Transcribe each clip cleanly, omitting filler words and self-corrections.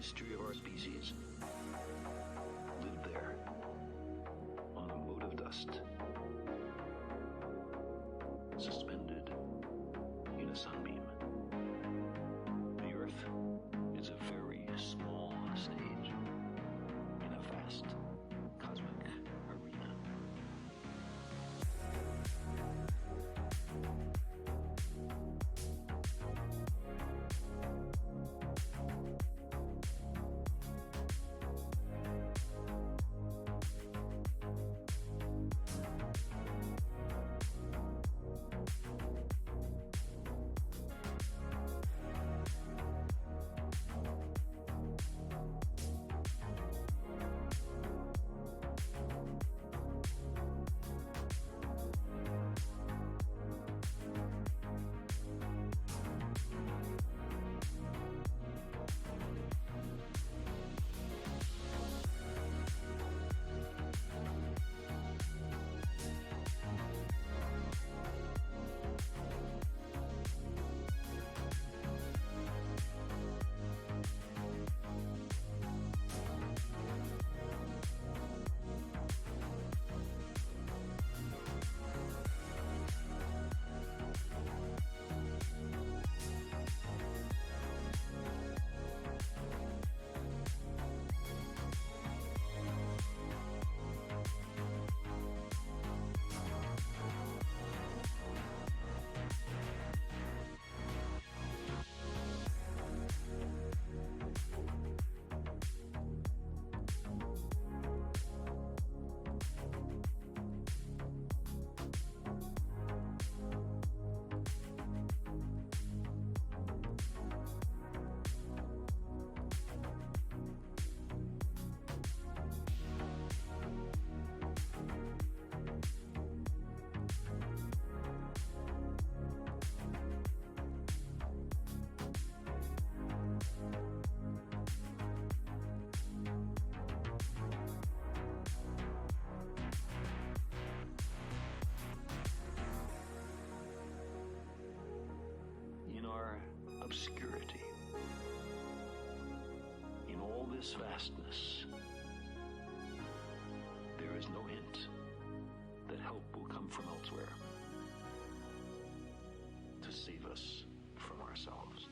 history of our species lived there on a mote of dust, suspended in a sunbeam. The Earth is a very small stage in a vast cosmic arena. Obscurity. In all this vastness, there is no hint that help will come from elsewhere to save us from ourselves.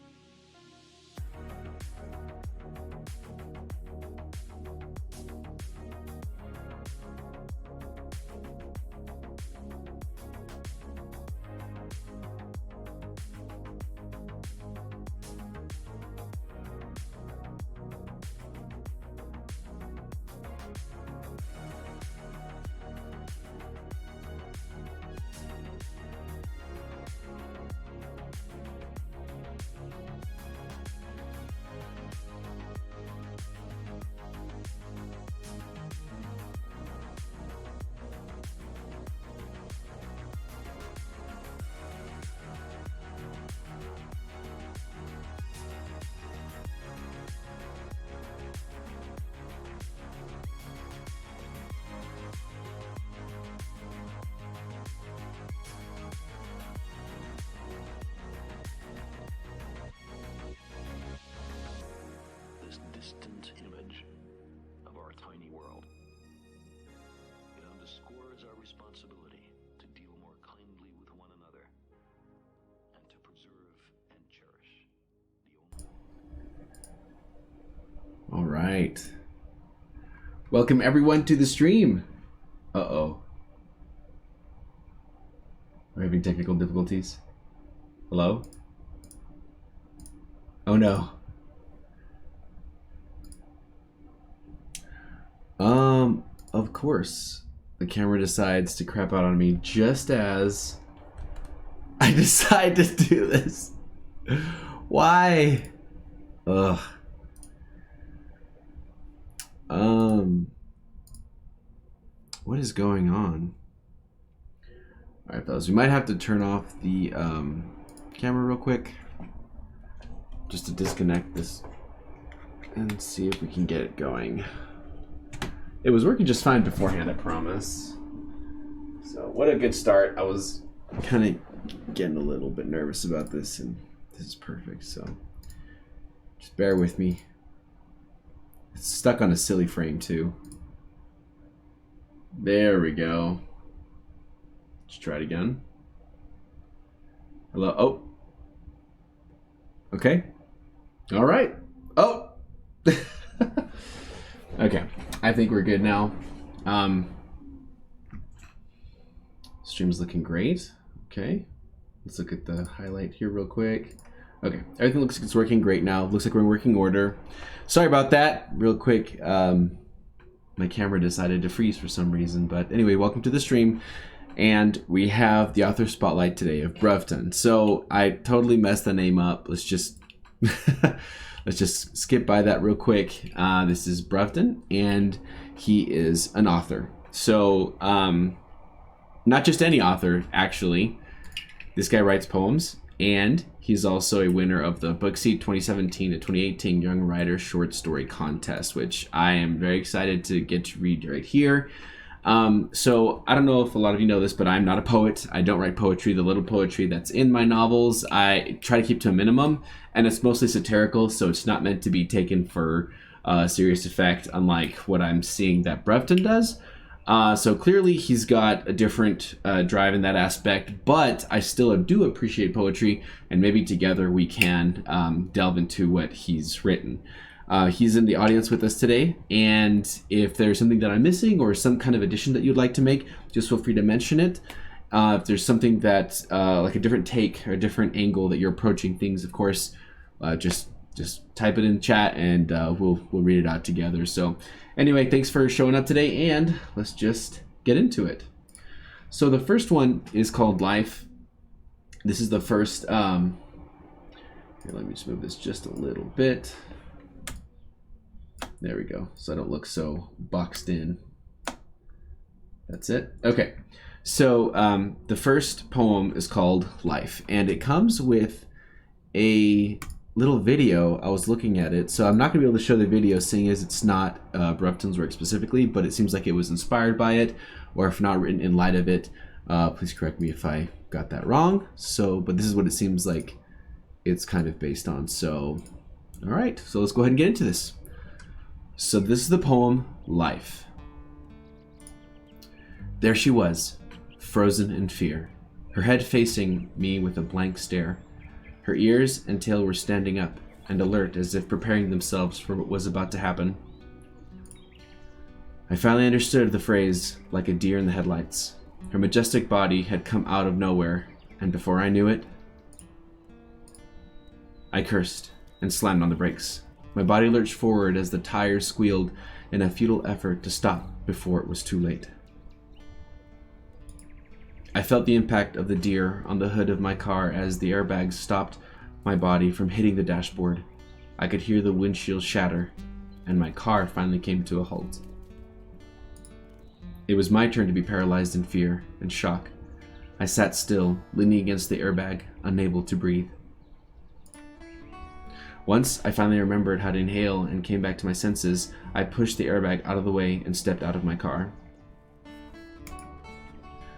Distant image of our tiny world. It underscores our responsibility to deal more kindly with one another and to preserve and cherish the only. All right. Welcome everyone to the stream. Uh-oh. We're having technical difficulties. Hello? Oh no. Of course, the camera decides to crap out on me just as I decide to do this. Why? Ugh. What is going on? Alright, fellas, we might have to turn off the camera real quick just to disconnect this and see if we can get it going. It was working just fine beforehand, I promise. So, what a good start. I was kind of getting a little bit nervous about this, and this is perfect, so just bear with me. It's stuck on a silly frame too. There we go. Let's try it again. Hello. Oh. Okay. All right. Oh. Okay. I think we're good now. Stream's looking great. Okay. Let's look at the highlight here real quick. Okay. Everything looks like it's working great now. Looks like we're in working order. Sorry about that. Real quick. My camera decided to freeze for some reason. But anyway, welcome to the stream. And we have the author spotlight today of Bruvton. So I totally messed the name up. Let's just let's just skip by that real quick. This is Bruvton, and he is an author. So not just any author, actually. This guy writes poems, and he's also a winner of the Bookseat 2017 to 2018 Young Writer Short Story Contest, which I am very excited to get to read right here. So I don't know if a lot of you know this, but I'm not a poet. I don't write poetry. The little poetry that's in my novels, I try to keep to a minimum, and it's mostly satirical, so it's not meant to be taken for serious effect, unlike what I'm seeing that Bruvton does. So clearly he's got a different drive in that aspect, but I still do appreciate poetry, and maybe together we can delve into what he's written. He's in the audience with us today, and if there's something that I'm missing or some kind of addition that you'd like to make, just feel free to mention it. If there's something that's like a different take or a different angle that you're approaching things, of course, just type it in chat, and we'll read it out together. So anyway, thanks for showing up today, and let's just get into it. So the first one is called Life. This is the first, here, let me just move this just a little bit. There we go, so I don't look so boxed in. That's it. Okay, so the first poem is called Life, and it comes with a little video. I was looking at it, so I'm not going to be able to show the video, seeing as it's not Bruvton's work specifically, but it seems like it was inspired by it, or if not, written in light of it. Please correct me if I got that wrong. So, but this is what it seems like it's kind of based on. So, all right, so let's go ahead and get into this. So this is the poem, Life. There she was, frozen in fear, her head facing me with a blank stare. Her ears and tail were standing up and alert, as if preparing themselves for what was about to happen. I finally understood the phrase, like a deer in the headlights. Her majestic body had come out of nowhere, and before I knew it, I cursed and slammed on the brakes. My body lurched forward as the tires squealed in a futile effort to stop before it was too late. I felt the impact of the deer on the hood of my car as the airbags stopped my body from hitting the dashboard. I could hear the windshield shatter, and my car finally came to a halt. It was my turn to be paralyzed in fear and shock. I sat still, leaning against the airbag, unable to breathe. Once I finally remembered how to inhale and came back to my senses, I pushed the airbag out of the way and stepped out of my car.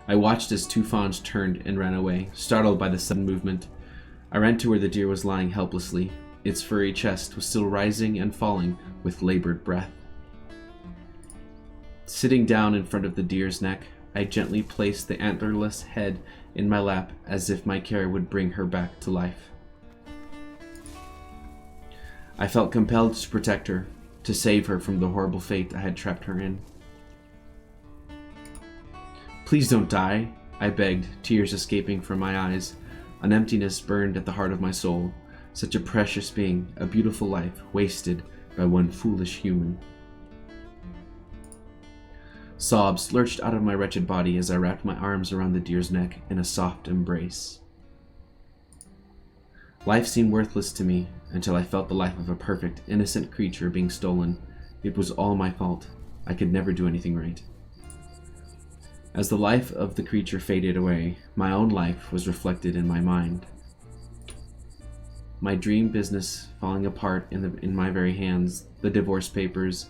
I watched as two fawns turned and ran away, startled by the sudden movement. I ran to where the deer was lying helplessly. Its furry chest was still rising and falling with labored breath. Sitting down in front of the deer's neck, I gently placed the antlerless head in my lap as if my care would bring her back to life. I felt compelled to protect her, to save her from the horrible fate I had trapped her in. Please don't die, I begged, tears escaping from my eyes. An emptiness burned at the heart of my soul. Such a precious being, a beautiful life, wasted by one foolish human. Sobs lurched out of my wretched body as I wrapped my arms around the deer's neck in a soft embrace. Life seemed worthless to me until I felt the life of a perfect, innocent creature being stolen. It was all my fault. I could never do anything right. As the life of the creature faded away, my own life was reflected in my mind. My dream business falling apart in my very hands, the divorce papers,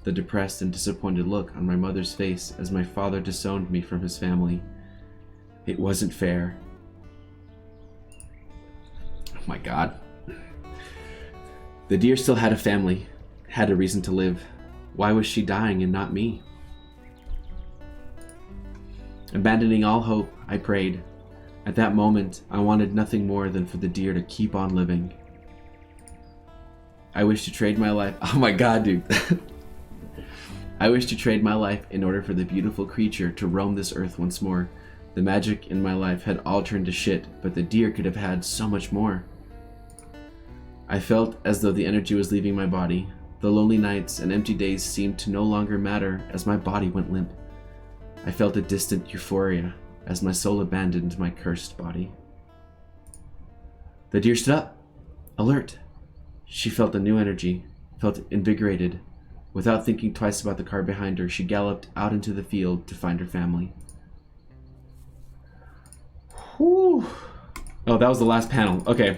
the depressed and disappointed look on my mother's face as my father disowned me from his family. It wasn't fair. Oh my God. The deer still had a family, had a reason to live. Why was she dying and not me? Abandoning all hope, I prayed. At that moment, I wanted nothing more than for the deer to keep on living. I wish to trade my life. Oh my god, dude. I wish to trade my life in order for the beautiful creature to roam this earth once more. The magic in my life had all turned to shit, but the deer could have had so much more. I felt as though the energy was leaving my body. The lonely nights and empty days seemed to no longer matter as my body went limp. I felt a distant euphoria as my soul abandoned my cursed body. The deer stood up, alert. She felt a new energy, felt invigorated. Without thinking twice about the car behind her, she galloped out into the field to find her family. Whew. Oh, that was the last panel. Okay.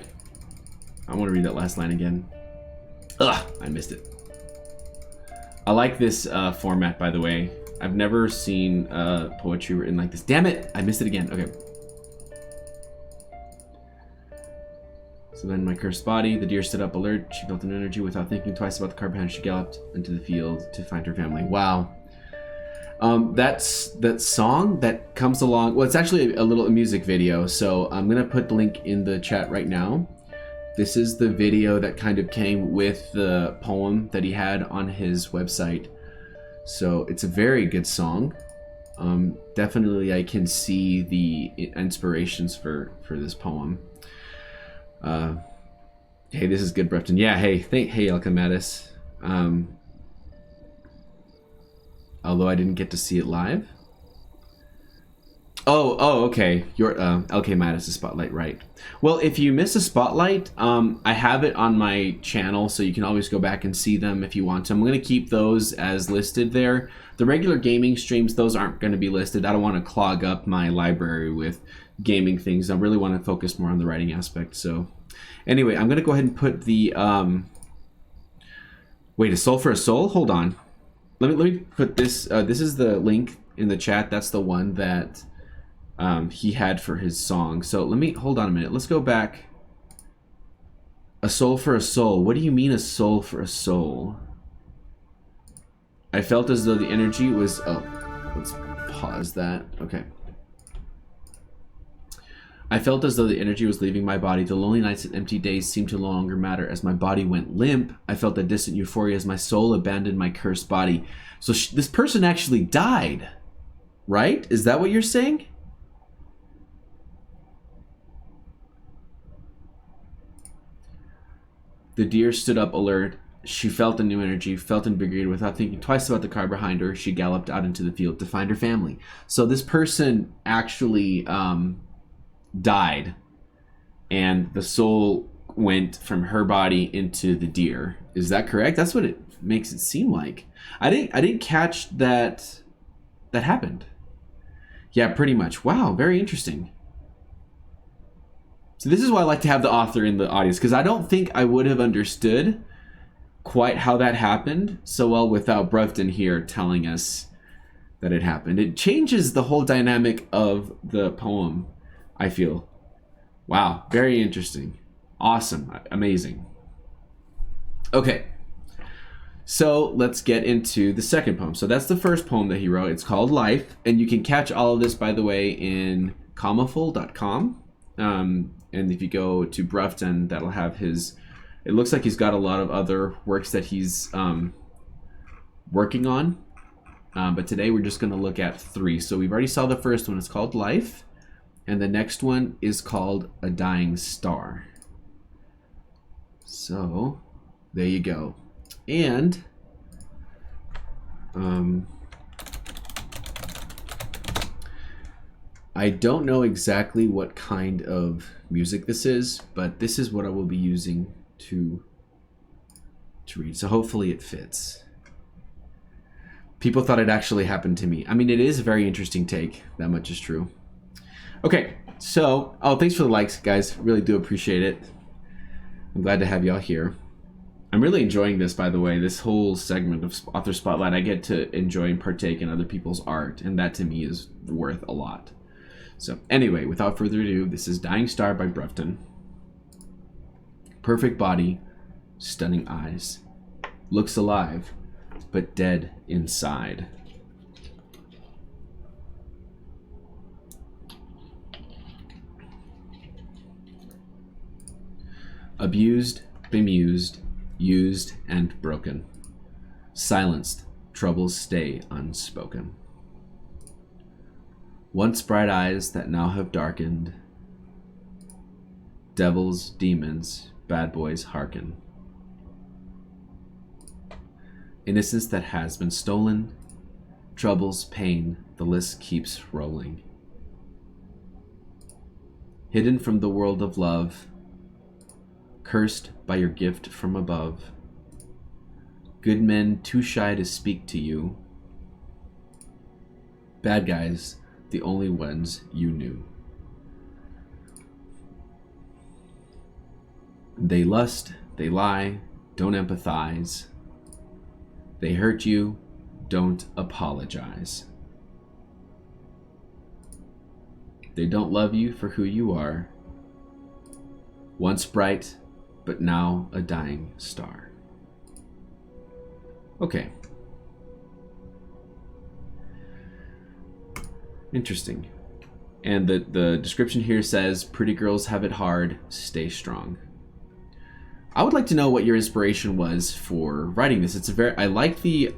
I want to read that last line again. Ugh, I missed it. I like this format, by the way. I've never seen poetry written like this. Damn it! I missed it again. Okay. So then my cursed body, the deer stood up alert. She felt an energy. Without thinking twice about the car behind her, she galloped into the field to find her family. Wow. That's that song that comes along. Well, it's actually a little music video. So I'm going to put the link in the chat right now. This is the video that kind of came with the poem that he had on his website. So it's a very good song. Definitely I can see the inspirations for this poem. Hey, this is good, Bruvton. Yeah, hey, hey, Elka although I didn't get to see it live. Oh, okay. Your LK Mattis' spotlight, right? Well, if you miss a spotlight, I have it on my channel, so you can always go back and see them if you want to. I'm going to keep those as listed there. The regular gaming streams, those aren't going to be listed. I don't want to clog up my library with gaming things. I really want to focus more on the writing aspect. So, anyway, I'm going to go ahead and put the wait, a soul for a soul. Hold on. Let me put this. This is the link in the chat. That's the one that he had for his song. So let me hold on a minute. Let's go back. A soul for a soul. What do you mean a soul for a soul? I felt as though the energy was. Oh, let's pause that. Okay. I felt as though the energy was leaving my body. The lonely nights and empty days seemed to no longer matter. As my body went limp, I felt a distant euphoria as my soul abandoned my cursed body. So this person actually died, right? Is that what you're saying? The deer stood up alert. She felt a new energy, felt invigorated. Without thinking twice about the car behind her, she galloped out into the field to find her family. So this person actually died, and the soul went from her body into the deer. Is that correct? That's what it makes it seem like. I didn't catch that happened. Yeah, pretty much. Wow, very interesting. So this is why I like to have the author in the audience, because I don't think I would have understood quite how that happened so well without Bruvton here telling us that it happened. It changes the whole dynamic of the poem, I feel. Wow, very interesting. Awesome, amazing. Okay, so let's get into the second poem. So that's the first poem that he wrote. It's called Life, and you can catch all of this, by the way, in comaful.com. And if you go to Bruvton, that'll have his... It looks like he's got a lot of other works that he's working on. But today we're just going to look at 3. So we've already saw the first one. It's called Life. And the next one is called A Dying Star. So there you go. And I don't know exactly what kind of music this is, but this is what I will be using to read. So hopefully it fits. People thought it actually happened to me. I mean, it is a very interesting take. That much is true. Okay, so, thanks for the likes, guys. Really do appreciate it. I'm glad to have y'all here. I'm really enjoying this, by the way. This whole segment of Author Spotlight, I get to enjoy and partake in other people's art, and that to me is worth a lot. So, anyway, without further ado, this is Dying Star by Bruvton. Perfect body, stunning eyes, looks alive, but dead inside. Abused, bemused, used, and broken. Silenced, troubles stay unspoken. Once bright eyes that now have darkened. Devils, demons, bad boys hearken. Innocence that has been stolen. Troubles, pain, the list keeps rolling. Hidden from the world of love. Cursed by your gift from above. Good men too shy to speak to you. Bad guys, the only ones you knew. They lust, they lie, don't empathize. They hurt you, don't apologize. They don't love you for who you are. Once bright, but now a dying star. Okay. Interesting. And the description here says, pretty girls have it hard, stay strong. I would like to know what your inspiration was for writing this. It's a very, I like the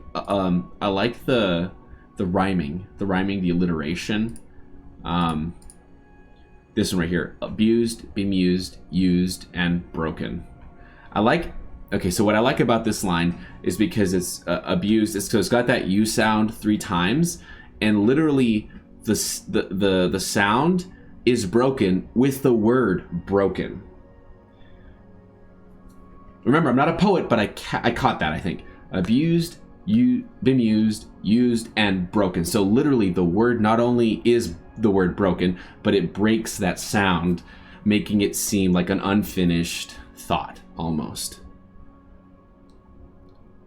rhyming, the alliteration. This one right here, abused, bemused, used, and broken. Okay, so what I like about this line is because it's abused. So it's got that U sound 3 times, and literally the sound is broken with the word broken. Remember, I'm not a poet, but I caught that, I think. Abused, bemused, used, and broken. So literally the word not only is the word broken, but it breaks that sound, making it seem like an unfinished thought, almost.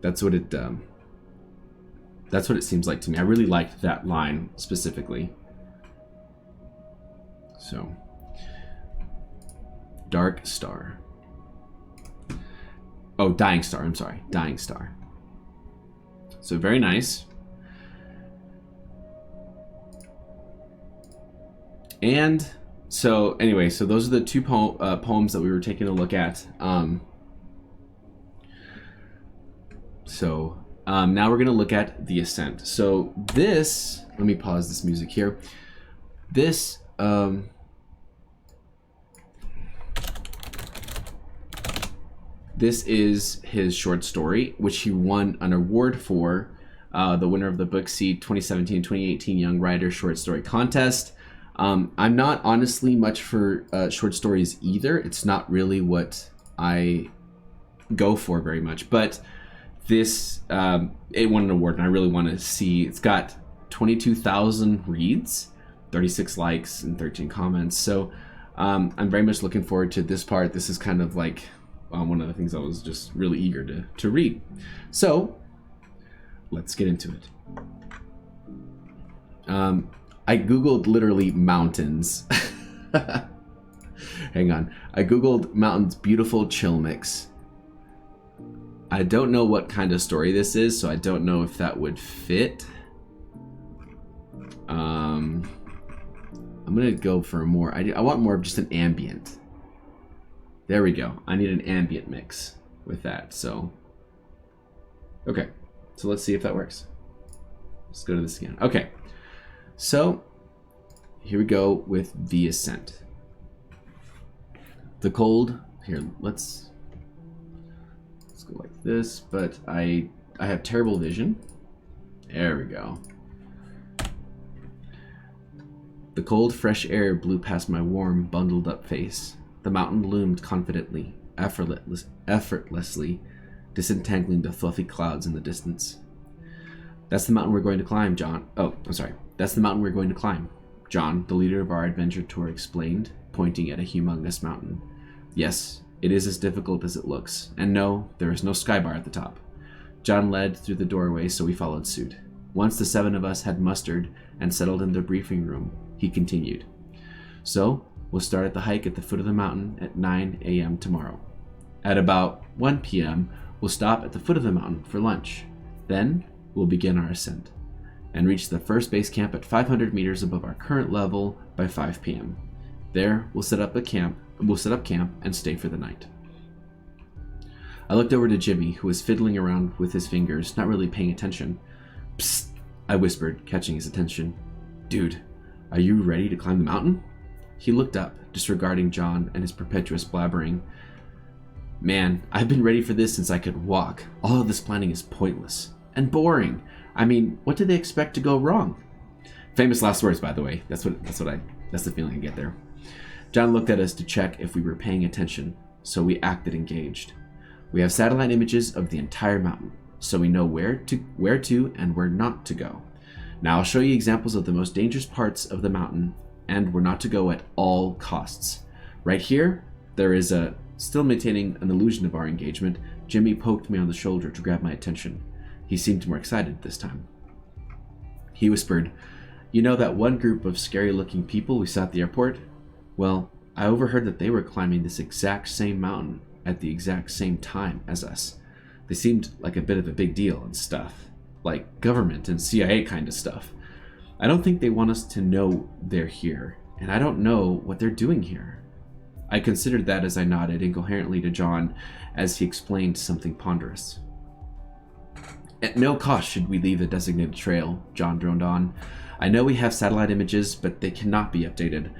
That's what it seems like to me. I really liked that line specifically. So, Dark Star. Oh, Dying Star, I'm sorry. Dying Star. So very nice. And so anyway, so those are the 2 poems that we were taking a look at. Now we're going to look at the Ascent. So this, let me pause this music here. This, this is his short story, which he won an award for, the winner of the Bookseed 2017-2018 Young Writer Short Story Contest. I'm not honestly much for short stories either. It's not really what I go for very much, but this, it won an award, and I really want to see. It's got 22,000 reads, 36 likes, and 13 comments. So I'm very much looking forward to this part. This is kind of like one of the things I was just really eager to read. So let's get into it. I Googled literally mountains. Hang on. I Googled mountains beautiful chill mix. I don't know what kind of story this is, so I don't know if that would fit. I'm gonna go for more. I want more of just an ambient. There we go. I need an ambient mix with that. So, okay. So let's see if that works. Let's go to this again. Okay. So here we go with the Ascent. The cold. Here, let's go like this. But I have terrible vision. There we go. The cold, fresh air blew past my warm, bundled up face. The mountain loomed confidently, effortlessly, disentangling the fluffy clouds in the distance. That's the mountain we're going to climb, John. Oh, I'm sorry. That's the mountain we're going to climb, John, the leader of our adventure tour, explained, pointing at a humongous mountain. Yes, it is as difficult as it looks. And no, there is no skybar at the top. John led through the doorway, so we followed suit. Once the 7 of us had mustered and settled in the briefing room, he continued. So, we'll start at the hike at the foot of the mountain at 9 a.m. tomorrow. At about 1 p.m., We'll stop at the foot of the mountain for lunch. Then, we'll begin our ascent and reach the first base camp at 500 meters above our current level by 5 p.m. There, we'll set up camp and stay for the night. I looked over to Jimmy, who was fiddling around with his fingers, not really paying attention. Psst, I whispered, catching his attention. Dude, are you ready to climb the mountain? He looked up, disregarding John and his perpetuous blabbering. Man, I've been ready for this since I could walk. All of this planning is pointless and boring. I mean, what did they expect to go wrong? Famous last words, by the way. That's the feeling I get there. John looked at us to check if we were paying attention, so we acted engaged. We have satellite images of the entire mountain, so we know where to and where not to go. Now I'll show you examples of the most dangerous parts of the mountain and where not to go at all costs. Right here, there is still maintaining an illusion of our engagement, Jimmy poked me on the shoulder to grab my attention. He seemed more excited this time. He whispered, "You know that one group of scary-looking people we saw at the airport? Well, I overheard that they were climbing this exact same mountain at the exact same time as us. They seemed like a bit of a big deal and stuff. Like government and CIA kind of stuff. I don't think they want us to know they're here, and I don't know what they're doing here." I considered that as I nodded incoherently to John as he explained something ponderous. "At no cost should we leave the designated trail," John droned on. "I know we have satellite images, but they cannot be updated.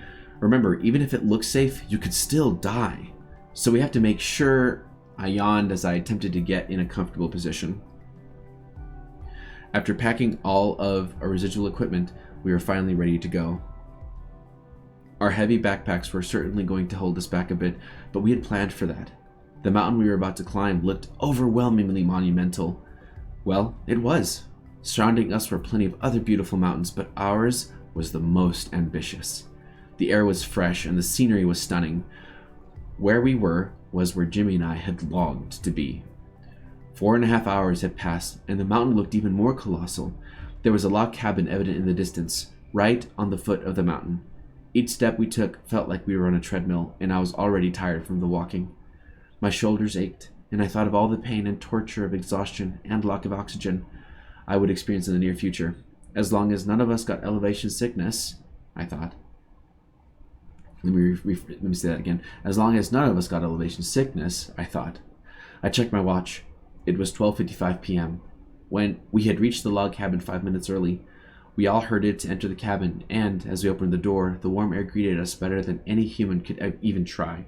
Remember, even if it looks safe, you could still die. So we have to make sure." I yawned as I attempted to get in a comfortable position. After packing all of our residual equipment, we were finally ready to go. Our heavy backpacks were certainly going to hold us back a bit, but we had planned for that. The mountain we were about to climb looked overwhelmingly monumental. Well, it was. Surrounding us were plenty of other beautiful mountains, but ours was the most ambitious. The air was fresh and the scenery was stunning. Where we were was where Jimmy and I had longed to be. 4.5 hours had passed, and the mountain looked even more colossal. There was a log cabin evident in the distance, right on the foot of the mountain. Each step we took felt like we were on a treadmill, and I was already tired from the walking. My shoulders ached, and I thought of all the pain and torture of exhaustion and lack of oxygen I would experience in the near future. As long as none of us got elevation sickness, I thought. Let me say that again. As long as none of us got elevation sickness, I thought. I checked my watch. It was 12:55 p.m. When we had reached the log cabin 5 minutes early, we all herded to enter the cabin, and as we opened the door, the warm air greeted us better than any human could even try.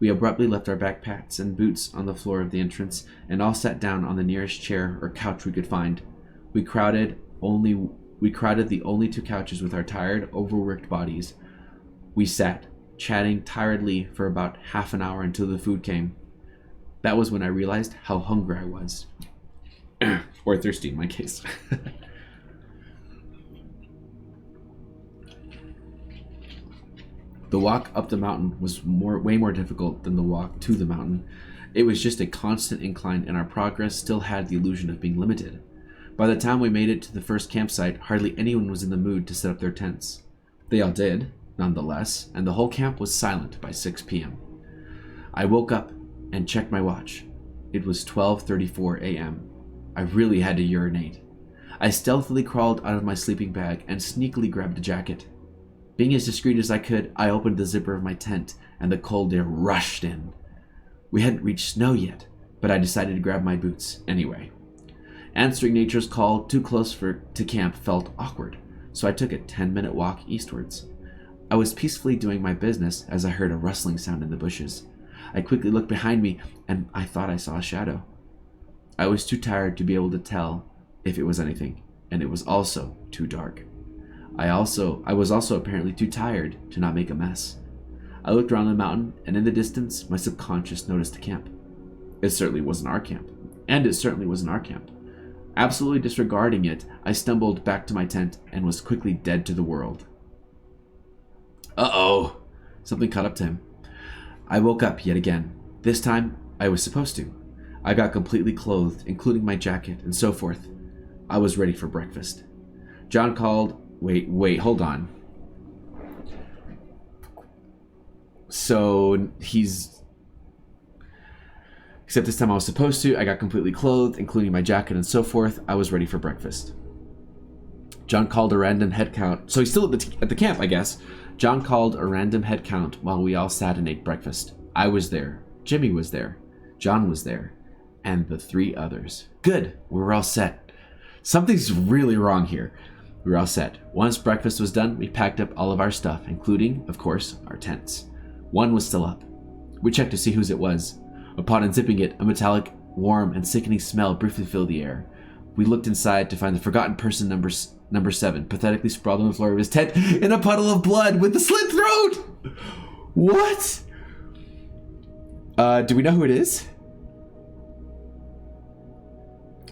We abruptly left our backpacks and boots on the floor of the entrance, and all sat down on the nearest chair or couch we could find. We crowded the only 2 couches with our tired, overworked bodies. We sat, chatting tiredly for about half an hour until the food came. That was when I realized how hungry I was. Or thirsty in my case. The walk up the mountain was way more difficult than the walk to the mountain. It was just a constant incline, and our progress still had the illusion of being limited. By the time we made it to the first campsite, hardly anyone was in the mood to set up their tents. They all did, nonetheless, and the whole camp was silent by 6 p.m. I woke up and checked my watch. It was 12:34 a.m. I really had to urinate. I stealthily crawled out of my sleeping bag and sneakily grabbed a jacket. Being as discreet as I could, I opened the zipper of my tent, and the cold air rushed in. We hadn't reached snow yet, but I decided to grab my boots anyway. Answering nature's call too close to camp felt awkward, so I took a 10-minute walk eastwards. I was peacefully doing my business as I heard a rustling sound in the bushes. I quickly looked behind me, and I thought I saw a shadow. I was too tired to be able to tell if it was anything, and it was also too dark. I was also apparently too tired to not make a mess. I looked around the mountain, and in the distance, my subconscious noticed a camp. It certainly wasn't our camp. Absolutely disregarding it, I stumbled back to my tent and was quickly dead to the world. Uh-oh! Something caught up to him. I woke up yet again. This time, I was supposed to. I got completely clothed, including my jacket and so forth. I was ready for breakfast. John called... Wait, hold on. So, Except this time I was supposed to. I got completely clothed, including my jacket and so forth. I was ready for breakfast. John called a random head count. So he's still at the camp, I guess. John called a random head count while we all sat and ate breakfast. I was there. Jimmy was there. John was there. And the 3 others. Good. We were all set. Something's really wrong here. We were all set. Once breakfast was done, we packed up all of our stuff, including, of course, our tents. One was still up. We checked to see whose it was. Upon unzipping it, a metallic, warm, and sickening smell briefly filled the air. We looked inside to find the forgotten person number 7, pathetically sprawled on the floor of his tent in a puddle of blood with a slit throat! What? Do we know who it is?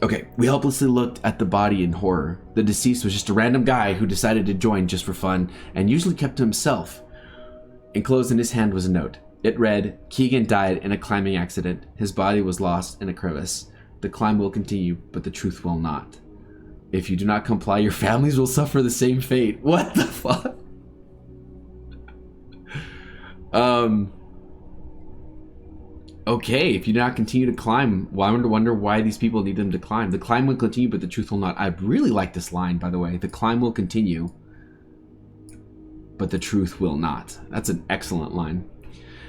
Okay, we helplessly looked at the body in horror. The deceased was just a random guy who decided to join just for fun and usually kept to himself. Enclosed in his hand was a note. It read, Keegan died in a climbing accident. His body was lost in a crevice. The climb will continue, but the truth will not. If you do not comply, your families will suffer the same fate. What the fuck? Okay, if you do not continue to climb, well, I wonder why these people need them to climb. The climb will continue, but the truth will not. I really like this line, by the way. The climb will continue, but the truth will not. That's an excellent line.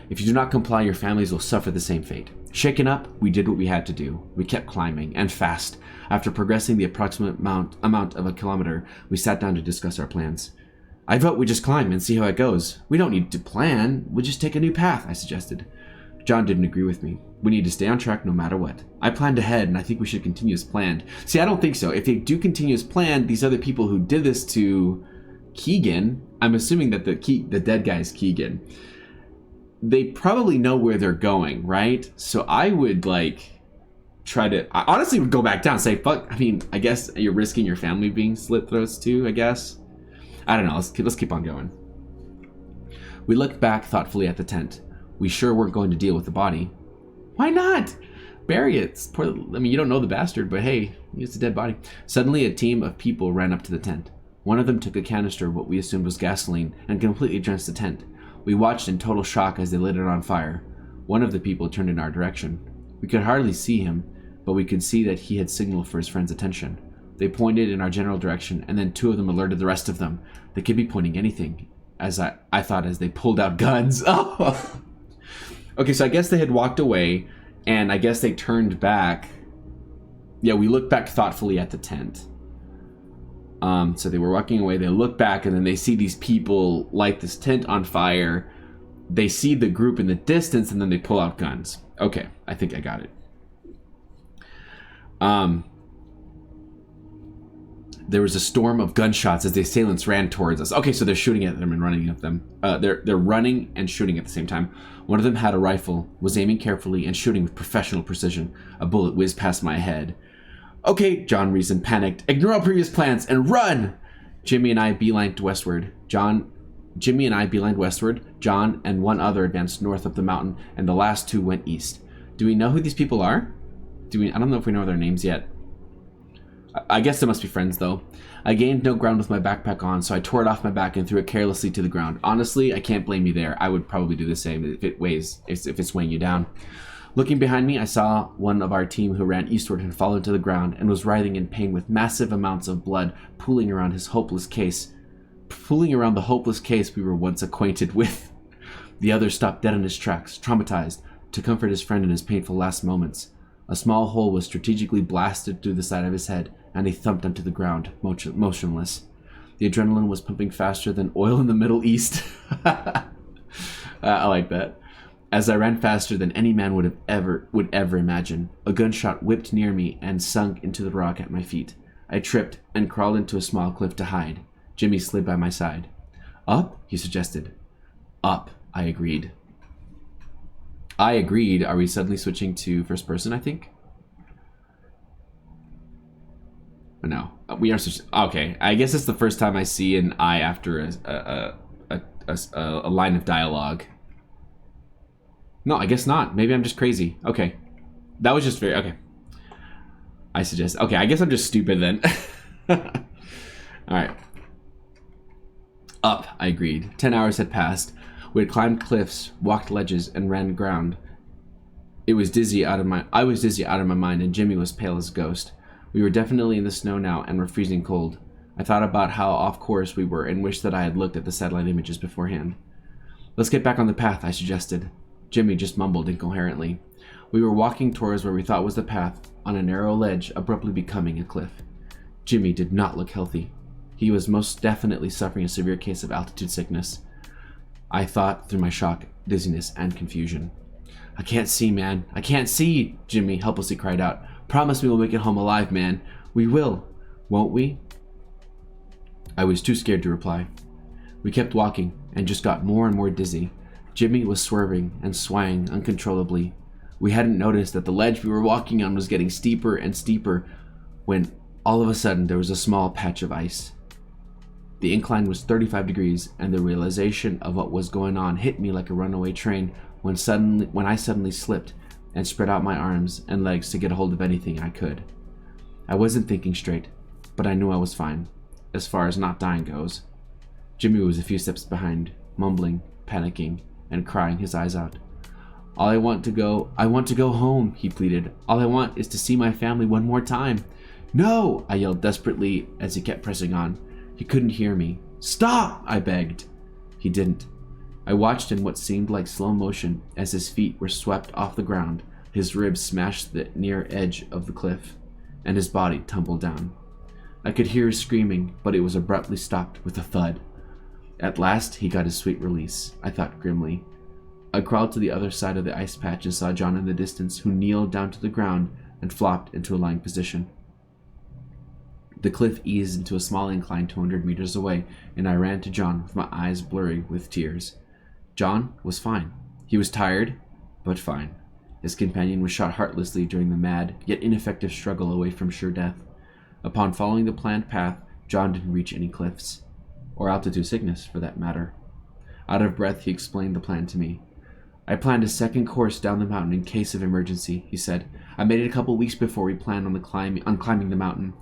If you do not comply, your families will suffer the same fate. Shaken up, we did what we had to do. We kept climbing, and fast. After progressing the approximate amount of a kilometer, we sat down to discuss our plans. I vote we just climb and see how it goes. We don't need to plan. We'll just take a new path, I suggested. John didn't agree with me. We need to stay on track no matter what. I planned ahead, and I think we should continue as planned. See, I don't think so. If they do continue as planned, these other people who did this to Keegan, I'm assuming that the dead guy is Keegan, they probably know where they're going, right? So I would, I honestly would go back down and say, fuck, I mean, I guess you're risking your family being slit throats too, I guess. I don't know, let's keep on going. We looked back thoughtfully at the tent. We sure weren't going to deal with the body. Why not? Bury it. Poor, I mean, you don't know the bastard, but hey, it's a dead body. Suddenly, a team of people ran up to the tent. One of them took a canister of what we assumed was gasoline and completely drenched the tent. We watched in total shock as they lit it on fire. One of the people turned in our direction. We could hardly see him, but we could see that he had signaled for his friend's attention. They pointed in our general direction, and then 2 of them alerted the rest of them. They could be pointing anything, as I thought as they pulled out guns. Oh. Okay, so I guess they had walked away, and I guess they turned back. Yeah, we looked back thoughtfully at the tent. So they were walking away, they look back, and then they see these people light this tent on fire. They see the group in the distance, and then they pull out guns. Okay, I think I got it. There was a storm of gunshots as the assailants ran towards us. Okay, so they're shooting at them and running at them. They're running and shooting at the same time. One of them had a rifle, was aiming carefully and shooting with professional precision. A bullet whizzed past my head. Okay, John reasoned, panicked. Ignore all previous plans and run! Jimmy and I beelined westward. John and 1 other advanced north up the mountain, and the last 2 went east. Do we know who these people are? I don't know if we know their names yet. I guess they must be friends, though. I gained no ground with my backpack on, so I tore it off my back and threw it carelessly to the ground. Honestly, I can't blame you there. I would probably do the same if it's weighing you down. Looking behind me, I saw one of our team who ran eastward and fallen to the ground and was writhing in pain with massive amounts of blood pooling around the hopeless case we were once acquainted with. The other stopped dead in his tracks, traumatized, to comfort his friend in his painful last moments. A small hole was strategically blasted through the side of his head, and he thumped onto the ground, motionless. The adrenaline was pumping faster than oil in the Middle East. I like that. As I ran faster than any man would ever imagine, a gunshot whipped near me and sunk into the rock at my feet. I tripped and crawled into a small cliff to hide. Jimmy slid by my side. Up? He suggested. Up, I agreed. Are we suddenly switching to first person, I think? No, we are switching. Okay, I guess it's the first time I see an I after a line of dialogue. No, I guess not. Maybe I'm just crazy. Okay. That was just very... Okay. I suggest... Okay, I guess I'm just stupid then. Alright. Up, I agreed. 10 hours had passed. We had climbed cliffs, walked ledges, and ran ground. I was dizzy out of my mind, and Jimmy was pale as a ghost. We were definitely in the snow now and were freezing cold. I thought about how off course we were and wished that I had looked at the satellite images beforehand. Let's get back on the path, I suggested. Jimmy just mumbled incoherently. We were walking towards where we thought was the path, on a narrow ledge abruptly becoming a cliff. Jimmy did not look healthy. He was most definitely suffering a severe case of altitude sickness. I thought through my shock, dizziness, and confusion. I can't see, man. I can't see, Jimmy helplessly cried out. Promise me we'll make it home alive, man. We will, won't we? I was too scared to reply. We kept walking and just got more and more dizzy. Jimmy was swerving and swaying uncontrollably. We hadn't noticed that the ledge we were walking on was getting steeper and steeper when all of a sudden there was a small patch of ice. The incline was 35 degrees, and the realization of what was going on hit me like a runaway train when I suddenly slipped and spread out my arms and legs to get a hold of anything I could. I wasn't thinking straight, but I knew I was fine, as far as not dying goes. Jimmy was a few steps behind, mumbling, panicking, and crying his eyes out. I want to go home, he pleaded. All I want is to see my family one more time. No, I yelled desperately as he kept pressing on. He couldn't hear me. Stop, I begged. He didn't. I watched in what seemed like slow motion as his feet were swept off the ground, his ribs smashed the near edge of the cliff, and his body tumbled down. I could hear his screaming, but it was abruptly stopped with a thud. At last, he got his sweet release, I thought grimly. I crawled to the other side of the ice patch and saw John in the distance, who kneeled down to the ground and flopped into a lying position. The cliff eased into a small incline 200 meters away, and I ran to John with my eyes blurry with tears. John was fine. He was tired, but fine. His companion was shot heartlessly during the mad, yet ineffective struggle away from sure death. Upon following the planned path, John didn't reach any cliffs, or altitude sickness for that matter. Out of breath, he explained the plan to me. I planned a second course down the mountain in case of emergency, he said. I made it a couple weeks before we planned on climbing the mountain.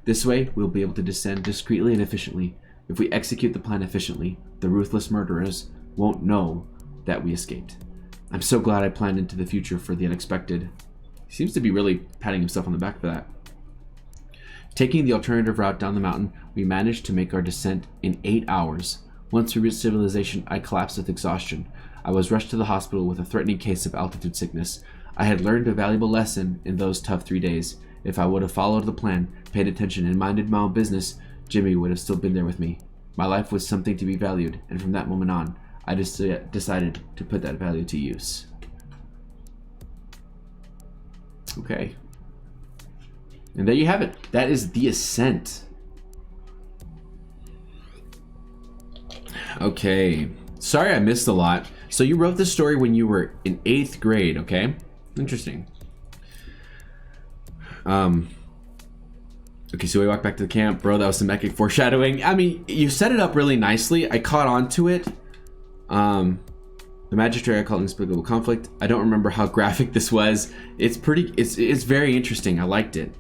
This way, we'll be able to descend discreetly and efficiently. If we execute the plan efficiently, the ruthless murderers won't know that we escaped. I'm so glad I planned into the future for the unexpected. He seems to be really patting himself on the back for that. Taking the alternative route down the mountain, we managed to make our descent in 8 hours. Once we reached civilization, I collapsed with exhaustion. I was rushed to the hospital with a threatening case of altitude sickness. I had learned a valuable lesson in those tough 3 days. If I would have followed the plan, paid attention, and minded my own business, Jimmy would have still been there with me. My life was something to be valued, and from that moment on, I just decided to put that value to use. Okay. And there you have it. That is The Ascent. Okay. Sorry I missed a lot. So you wrote this story when you were in 8th grade, okay? Interesting. Okay, so we walk back to the camp. Bro, that was some epic foreshadowing. I mean, you set it up really nicely. I caught on to it. The magistrate I called inexplicable conflict. I don't remember how graphic this was. It's very interesting. I liked it.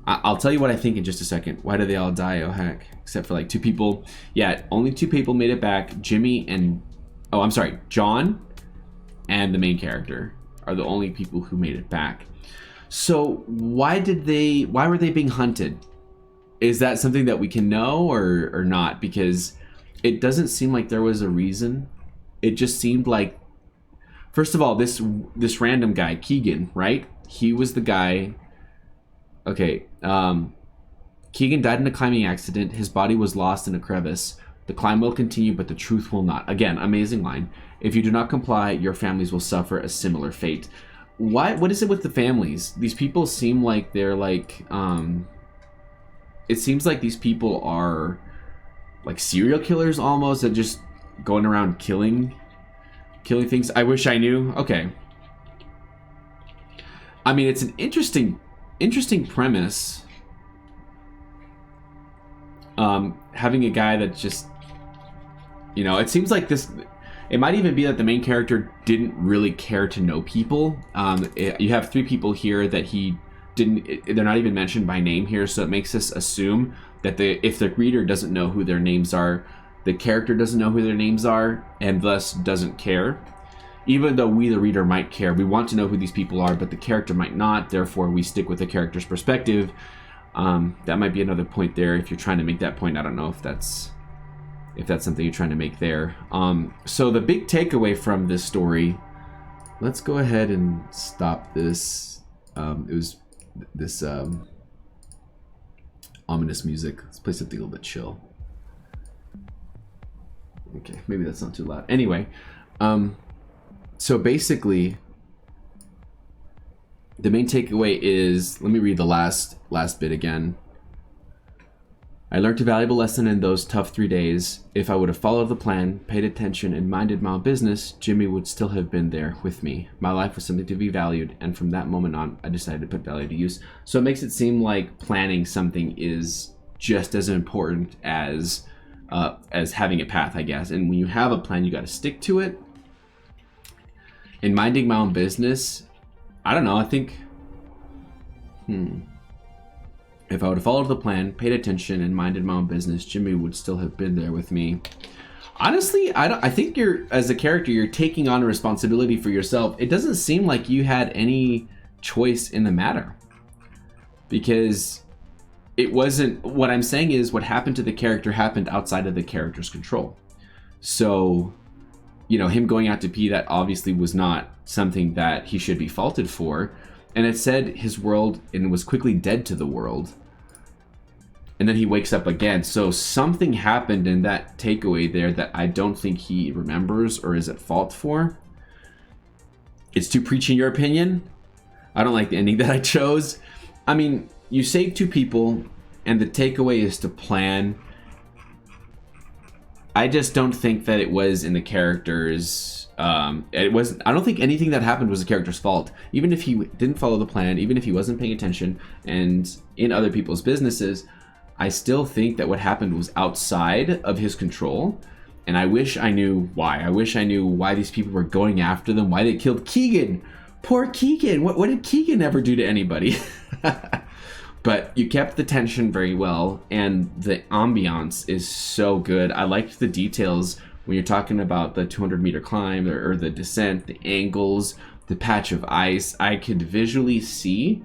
I'll tell you what I think in just a second. Why did they all die? Oh heck. Except for like 2 people. Yeah, only 2 people made it back. John and the main character are the only people who made it back. So why were they being hunted? Is that something that we can know or not? Because it doesn't seem like there was a reason. It just seemed like, first of all, this random guy, Keegan, right? He was the guy. Okay, Keegan died in a climbing accident. His body was lost in a crevice. The climb will continue, but the truth will not. Again, amazing line. If you do not comply, your families will suffer a similar fate. What is it with the families? These people seem like they're like, it seems like these people are like serial killers almost, that just going around killing things. I wish I knew. Okay. I mean, it's an interesting premise. Having a guy that just, it seems like this. It might even be that the main character didn't really care to know people. You have 3 people here that he didn't. They're not even mentioned by name here, so it makes us assume that if the reader doesn't know who their names are, the character doesn't know who their names are, and thus doesn't care. even though we, the reader, might care. We want to know who these people are, but the character might not. Therefore, we stick with the character's perspective. That might be another point there. If you're trying to make that point, I don't know if that's something you're trying to make there. So the big takeaway from this story, let's go ahead and stop this. It was this ominous music. Let's play something a little bit chill. Okay, maybe that's not too loud. Anyway, so basically, the main takeaway is, let me read the last bit again. I learned a valuable lesson in those tough 3 days. If I would have followed the plan, paid attention, and minded my own business, Jimmy would still have been there with me. My life was something to be valued, and from that moment on, I decided to put value to use. So it makes it seem like planning something is just as important as having a path, I guess. And when you have a plan, you got to stick to it. And minding my own business, I don't know, I think... If I would have followed the plan, paid attention, and minded my own business, Jimmy would still have been there with me. Honestly, I think you're, as a character, you're taking on a responsibility for yourself. It doesn't seem like you had any choice in the matter. Because it wasn't, what I'm saying is what happened to the character happened outside of the character's control. So, you know, him going out to pee, that obviously was not something that he should be faulted for. And it said his world and was quickly dead to the world. And then he wakes up again. So something happened in that takeaway there that I don't think he remembers or is at fault for. It's too preachy in your opinion. I don't like the ending that I chose. I mean, you save 2 people and the takeaway is to plan. I just don't think that it was in the character's... it was. I don't think anything that happened was the character's fault. Even if he didn't follow the plan, even if he wasn't paying attention and in other people's businesses, I still think that what happened was outside of his control. And I wish I knew why. I wish I knew why these people were going after them, why they killed Keegan. Poor Keegan. What did Keegan ever do to anybody? But you kept the tension very well, and the ambiance is so good. I liked the details when you're talking about the 200-meter climb or the descent, the angles, the patch of ice. I could visually see,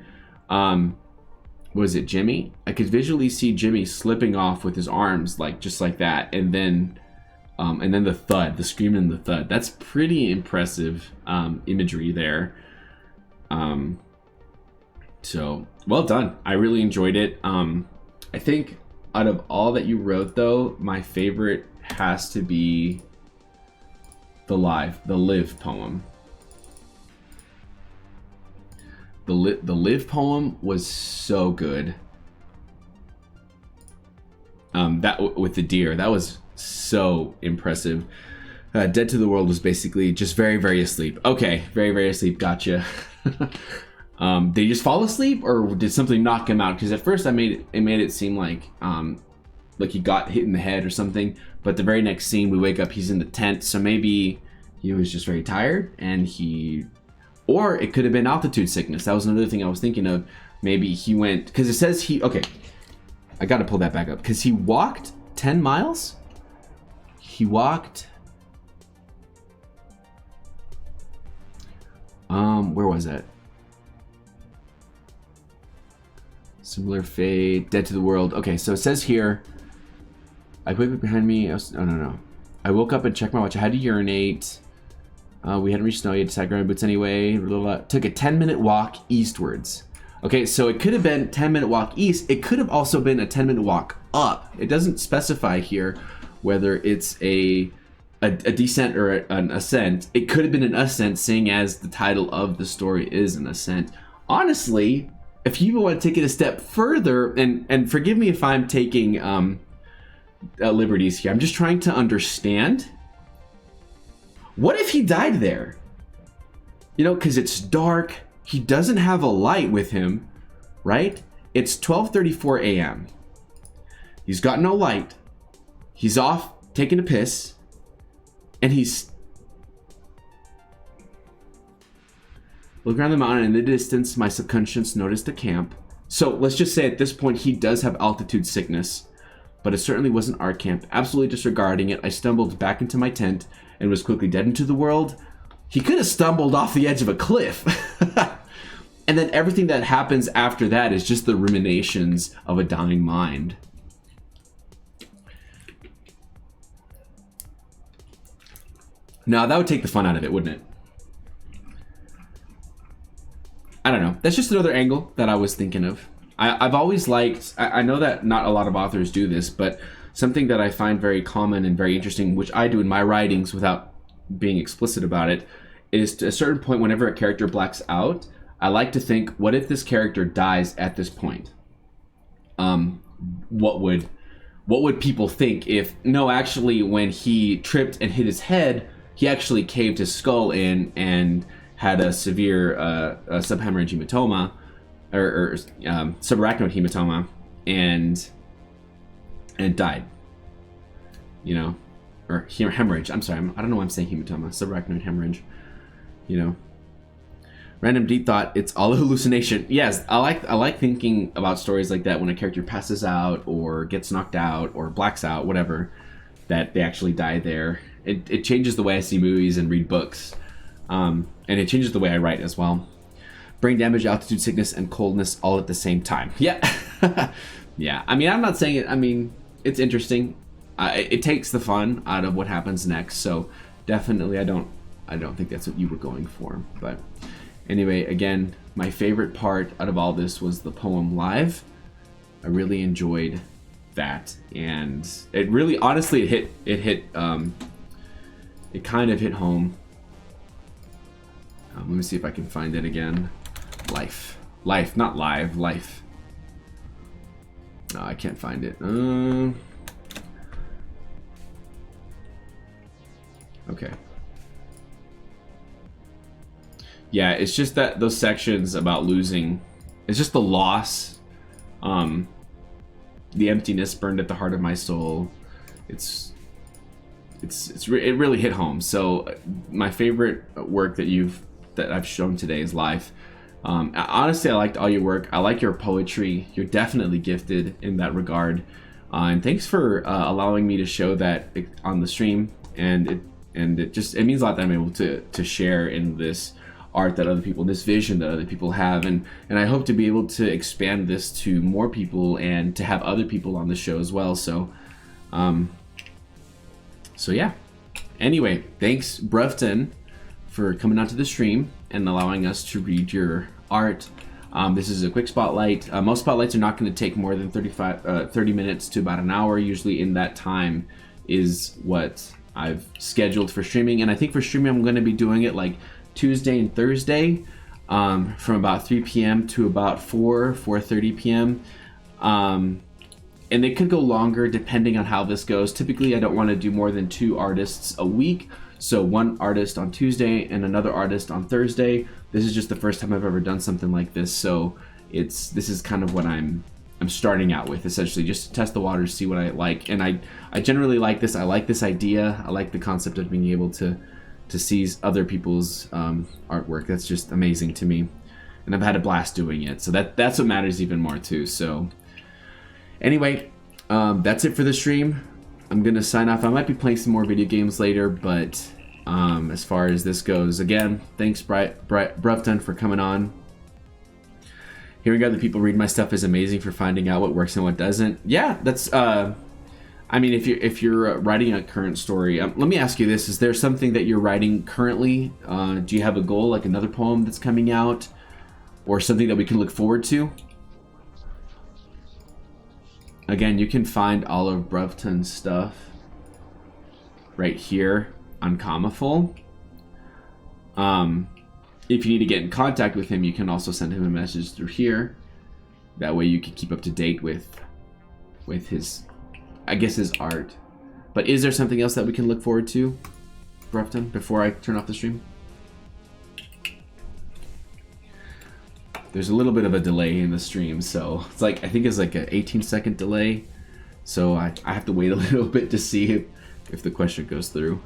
was it Jimmy? I could visually see Jimmy slipping off with his arms, like just like that, and then the thud, the scream and the thud. That's pretty impressive imagery there. So well done. I really enjoyed it. I think out of all that you wrote, though, my favorite has to be the live poem. The live poem was so good. That with the deer, that was so impressive. Dead to the world was basically just very, very asleep. Okay, very, very asleep. Gotcha. Did he just fall asleep, or did something knock him out? Because at first it made it seem like he got hit in the head or something. But the very next scene, we wake up, he's in the tent. So maybe he was just very tired, and or it could have been altitude sickness. That was another thing I was thinking of. Maybe he went, because it says okay, I got to pull that back up, because he walked 10 miles. He walked, where was that? Similar fate, dead to the world. Okay, so it says here, I quickly behind me. No. I woke up and checked my watch. I had to urinate. We hadn't reached snow yet. Decided to grab my boots anyway. Took a 10-minute walk eastwards. Okay, so it could have been 10-minute walk east. It could have also been a 10-minute walk up. It doesn't specify here whether it's a descent or an ascent. It could have been an ascent, seeing as the title of the story is an ascent. Honestly, if you want to take it a step further, and forgive me if I'm taking liberties here. I'm just trying to understand. What if he died there? You know, because it's dark. He doesn't have a light with him, right? It's 12:34 a.m. He's got no light. He's off taking a piss. And he's... Look around the mountain. In the distance, my subconscious noticed a camp. So let's just say at this point, he does have altitude sickness. But it certainly wasn't our camp. Absolutely disregarding it, I stumbled back into my tent and was quickly dead into the world. he could have stumbled off the edge of a cliff. And then everything that happens after that is just the ruminations of a dying mind. Now, that would take the fun out of it, wouldn't it? I don't know. That's just another angle that I was thinking of. I've always liked... I know that not a lot of authors do this, but something that I find very common and very interesting, which I do in my writings without being explicit about it, is to a certain point, whenever a character blacks out, I like to think, what if this character dies at this point? What would people think if... No, actually, when he tripped and hit his head, he actually caved his skull in and had a severe subhemorrhage hematoma, or subarachnoid hematoma, and died. You know, or hemorrhage. I'm sorry, I don't know why I'm saying hematoma. Subarachnoid hemorrhage. You know. Random deep thought. It's all a hallucination. Yes, I like thinking about stories like that when a character passes out or gets knocked out or blacks out, whatever, that they actually die there. It changes the way I see movies and read books, and it changes the way I write as well. Brain damage, altitude sickness, and coldness all at the same time. Yeah, yeah. I mean, I'm not saying it. I mean, it's interesting. It takes the fun out of what happens next. So definitely, I don't think that's what you were going for. But anyway, again, my favorite part out of all this was the poem live. I really enjoyed that, and it really, honestly, it kind of hit home. Let me see if I can find it again. Life, not live. Life. No, I can't find it. Okay. Yeah, it's just that those sections about losing, it's just the loss, the emptiness burned at the heart of my soul. It really hit home. So my favorite work that I've shown today is Life. Honestly, I liked all your work. I like your poetry. You're definitely gifted in that regard. And thanks for allowing me to show that on the stream. And it means a lot that I'm able to share in this art that other people, this vision that other people have, and I hope to be able to expand this to more people and to have other people on the show as well. So yeah. Anyway, thanks Bruvton for coming onto the stream and allowing us to read your art. This is a quick spotlight. Most spotlights are not going to take more than 30 minutes to about an hour. Usually in that time is what I've scheduled for streaming. And I think for streaming I'm going to be doing it like Tuesday and Thursday, from about 3 p.m. to about 4:30 p.m. And they could go longer depending on how this goes. Typically, I don't want to do more than 2 artists a week. So one artist on Tuesday and another artist on Thursday. This is just the first time I've ever done something like this. So this is kind of what I'm starting out with, essentially, just to test the waters, see what I like. And I generally like this. I like this idea. I like the concept of being able to see other people's artwork. That's just amazing to me, and I've had a blast doing it, so that's what matters even more too. So anyway, that's it for the stream. I'm gonna sign off. I might be playing some more video games later, but as far as this goes, again, thanks Bruvton for coming on. Hearing other people read my stuff is amazing for finding out what works and what doesn't. Yeah, that's I mean, if you're writing a current story, let me ask you this: is there something that you're writing currently? Do you have a goal, like another poem that's coming out, or something that we can look forward to? Again, you can find all of Bruvton's stuff right here on Comaful. If you need to get in contact with him, you can also send him a message through here. That way you can keep up to date with his, I guess, his art. But is there something else that we can look forward to, Bruvton, before I turn off the stream? There's a little bit of a delay in the stream, so it's like, I think it's like an 18-second delay. So I have to wait a little bit to see if the question goes through.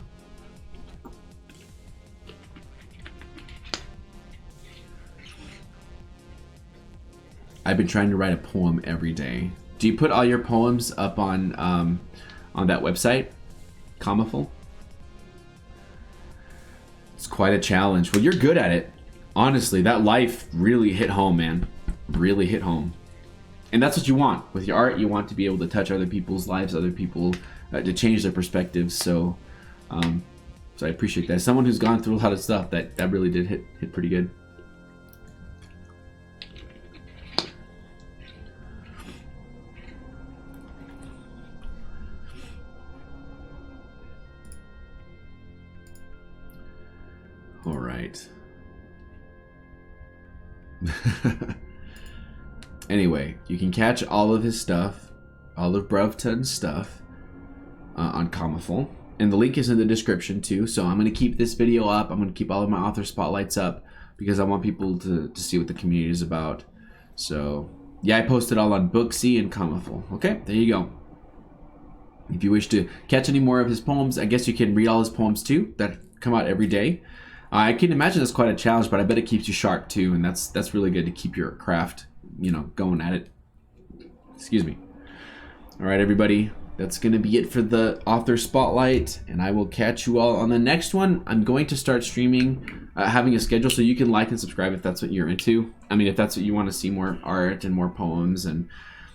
I've been trying to write a poem every day. Do you put all your poems up on that website, Comaful? It's quite a challenge. Well, you're good at it. Honestly, that life really hit home, man. Really hit home. And that's what you want. With your art, you want to be able to touch other people's lives, other people, to change their perspectives. So I appreciate that. As someone who's gone through a lot of stuff, that really did hit pretty good. All right. Anyway, you can catch all of his stuff, all of Bruvton's stuff, on Comical. And the link is in the description too. So I'm going to keep this video up. I'm going to keep all of my author spotlights up because I want people to see what the community is about. So yeah, I posted all on Booksy and Comical. Okay, there you go. If you wish to catch any more of his poems, I guess you can read all his poems too that come out every day. I can imagine that's quite a challenge, but I bet it keeps you sharp too, and that's really good to keep your craft, going at it. Excuse me. All right, everybody, that's going to be it for the author spotlight, and I will catch you all on the next one. I'm going to start streaming, having a schedule, so you can like and subscribe if that's what you're into. I mean, if that's what you want to see, more art and more poems, and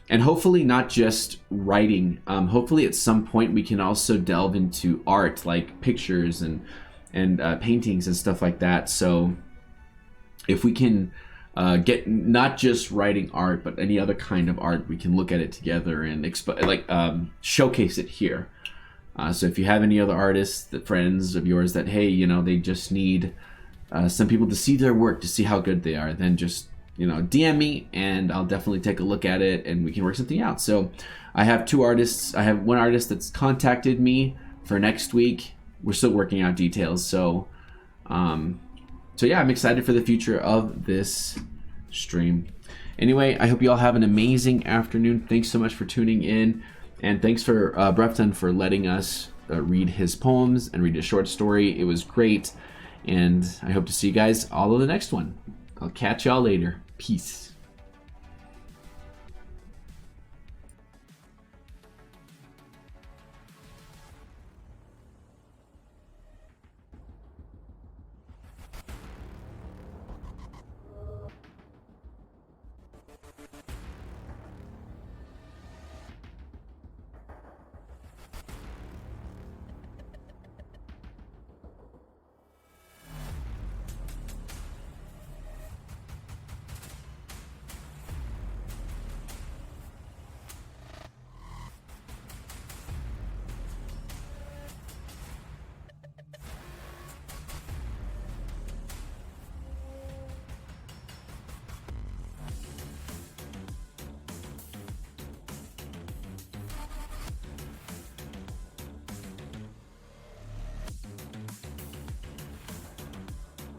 hopefully not just writing. Hopefully at some point we can also delve into art, like pictures and paintings and stuff like that. So if we can get not just writing art, but any other kind of art, we can look at it together and showcase it here. So if you have any other artists, friends of yours that, hey, they just need some people to see their work, to see how good they are, then just DM me and I'll definitely take a look at it and we can work something out. So I have two artists. I have one artist that's contacted me for next week. We're still working out details, so yeah, I'm excited for the future of this stream. Anyway, I hope you all have an amazing afternoon. Thanks so much for tuning in, and thanks for Bruvton for letting us read his poems and read his short story. It was great, and I hope to see you guys all in the next one. I'll catch y'all later. Peace.